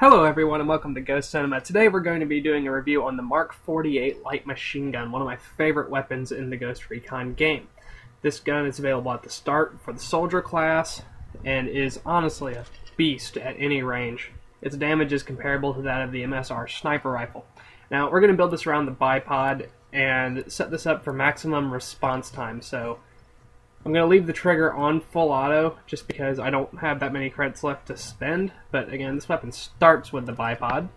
Hello everyone and welcome to Ghost Cinema. Today we're going to be doing a review on the MK48 light machine gun, one of my favorite weapons in the Ghost Recon game. This gun is available at the start for the soldier class and is honestly a beast at any range. Its damage is comparable to that of the MSR sniper rifle. Now we're going to build this around the bipod and set this up for maximum response time. So I'm going to leave the trigger on full auto just because I don't have that many credits left to spend, but again, this weapon starts with the bipod,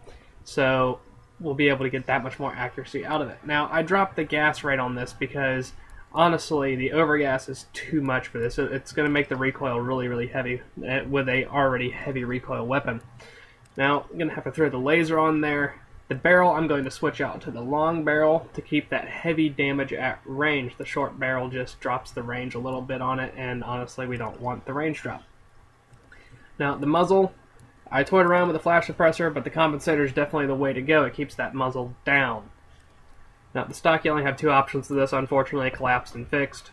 so we'll be able to get that much more accuracy out of it. Now, I dropped the gas rate on this because, honestly, the overgas is too much for this. It's going to make the recoil really, really heavy with a already heavy recoil weapon. Now, I'm going to have to throw the laser on there. The barrel, I'm going to switch out to the long barrel to keep that heavy damage at range. The short barrel just drops the range a little bit on it, and honestly, we don't want the range drop. Now, the muzzle, I toyed around with the flash suppressor, but the compensator is definitely the way to go. It keeps that muzzle down. Now, the stock, you only have two options to this, unfortunately, collapsed and fixed,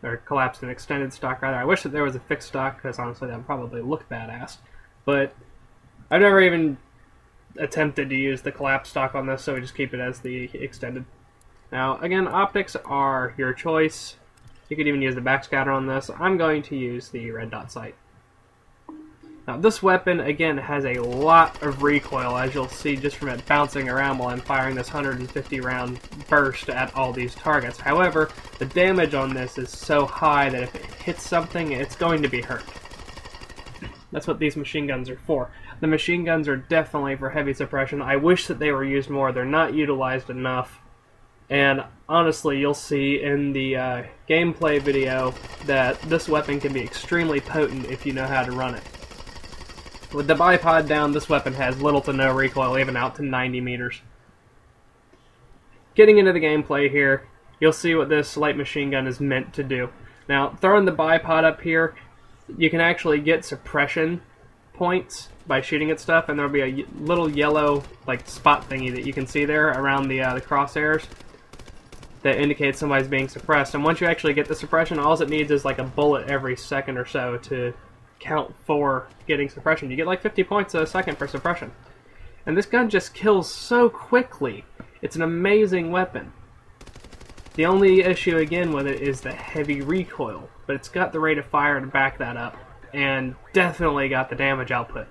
or collapsed and extended stock, rather. I wish that there was a fixed stock, because honestly, that would probably look badass. But I've never even attempted to use the collapsed stock on this, so we just keep it as the extended. Now, again, optics are your choice. You could even use the backscatter on this. I'm going to use the red dot sight. Now, this weapon, again, has a lot of recoil, as you'll see just from it bouncing around while I'm firing this 150 round burst at all these targets. However, the damage on this is so high that if it hits something, it's going to be hurt. That's what these machine guns are for. The machine guns are definitely for heavy suppression. I wish that they were used more. They're not utilized enough. And honestly, you'll see in the gameplay video that this weapon can be extremely potent if you know how to run it. With the bipod down, this weapon has little to no recoil, even out to 90 meters. Getting into the gameplay here, you'll see what this light machine gun is meant to do. Now, throwing the bipod up here, you can actually get suppression points by shooting at stuff, and there'll be a little yellow like spot thingy that you can see there around the crosshairs that indicates somebody's being suppressed. And once you actually get the suppression, all it needs is like a bullet every second or so to count for getting suppression. You get like 50 points a second for suppression. And this gun just kills so quickly. It's an amazing weapon. The only issue again with it is the heavy recoil, but it's got the rate of fire to back that up, and definitely got the damage output.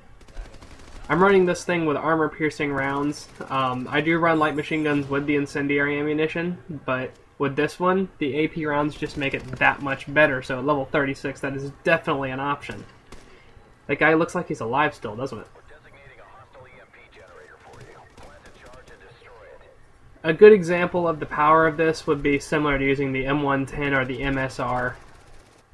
I'm running this thing with armor-piercing rounds. I do run light machine guns with the incendiary ammunition, but with this one, the AP rounds just make it that much better, so at level 36, that is definitely an option. That guy looks like he's alive still, doesn't it? A good example of the power of this would be similar to using the M110 or the MSR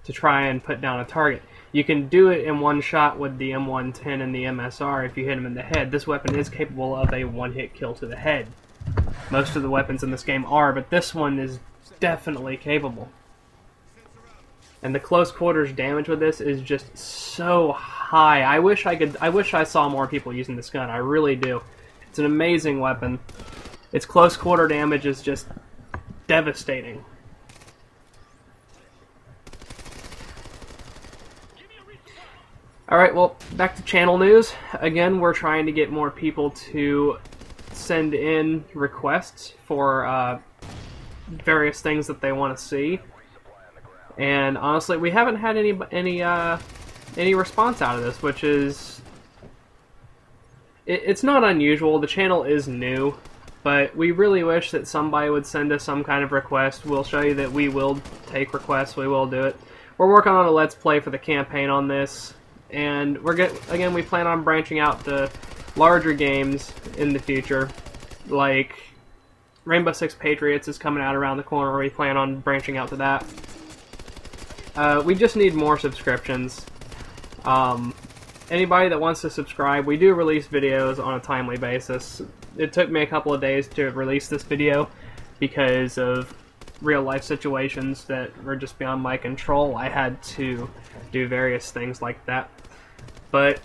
to try and put down a target. You can do it in one shot with the M110 and the MSR if you hit him in the head. This weapon is capable of a one-hit kill to the head. Most of the weapons in this game are, but this one is definitely capable. And the close quarters damage with this is just so high. I wish I saw more people using this gun. I really do. It's an amazing weapon. Its close quarter damage is just devastating. Alright, well, back to channel news. Again, we're trying to get more people to send in requests for various things that they want to see. And honestly, we haven't had any response out of this, which is... It's not unusual. The channel is new, but we really wish that somebody would send us some kind of request. We'll show you that we will take requests. We will do it. We're working on a Let's Play for the campaign on this. And again, we plan on branching out to larger games in the future, like Rainbow Six Patriots is coming out around the corner. We plan on branching out to that. We just need more subscriptions. Anybody that wants to subscribe, we do release videos on a timely basis. It took me a couple of days to release this video because of real-life situations that were just beyond my control. I had to do various things like that. But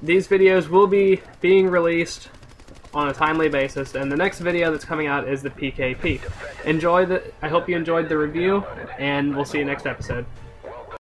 these videos will be being released on a timely basis, and the next video that's coming out is the PKP. I hope you enjoyed the review, and we'll see you next episode.